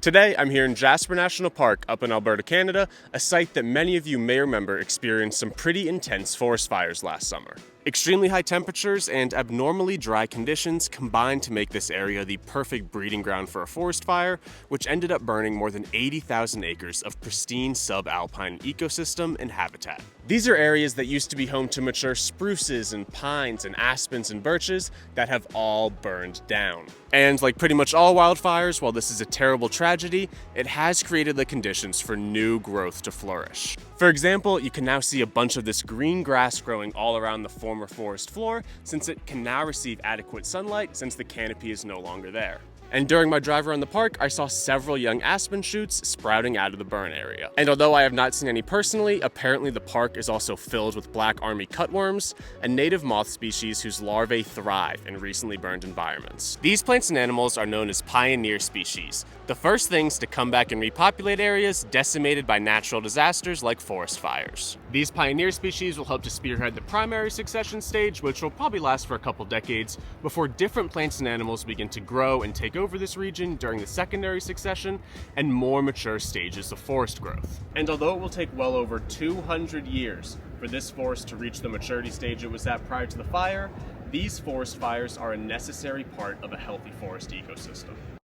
Today, I'm here in Jasper National Park up in Alberta, Canada, a site that many of you may remember experienced some pretty intense forest fires last summer. Extremely high temperatures and abnormally dry conditions combined to make this area the perfect breeding ground for a forest fire, which ended up burning more than 80,000 acres of pristine subalpine ecosystem and habitat. These are areas that used to be home to mature spruces and pines and aspens and birches that have all burned down. And like pretty much all wildfires, while this is a terrible tragedy, it has created the conditions for new growth to flourish. For example, you can now see a bunch of this green grass growing all around the former forest floor, since it can now receive adequate sunlight since the canopy is no longer there. And during my drive around the park, I saw several young aspen shoots sprouting out of the burn area. And although I have not seen any personally, apparently the park is also filled with black army cutworms, a native moth species whose larvae thrive in recently burned environments. These plants and animals are known as pioneer species, the first things to come back and repopulate areas decimated by natural disasters like forest fires. These pioneer species will help to spearhead the primary succession stage, which will probably last for a couple decades, before different plants and animals begin to grow and take over this region during the secondary succession and more mature stages of forest growth. And although it will take well over 200 years for this forest to reach the maturity stage it was at prior to the fire, these forest fires are a necessary part of a healthy forest ecosystem.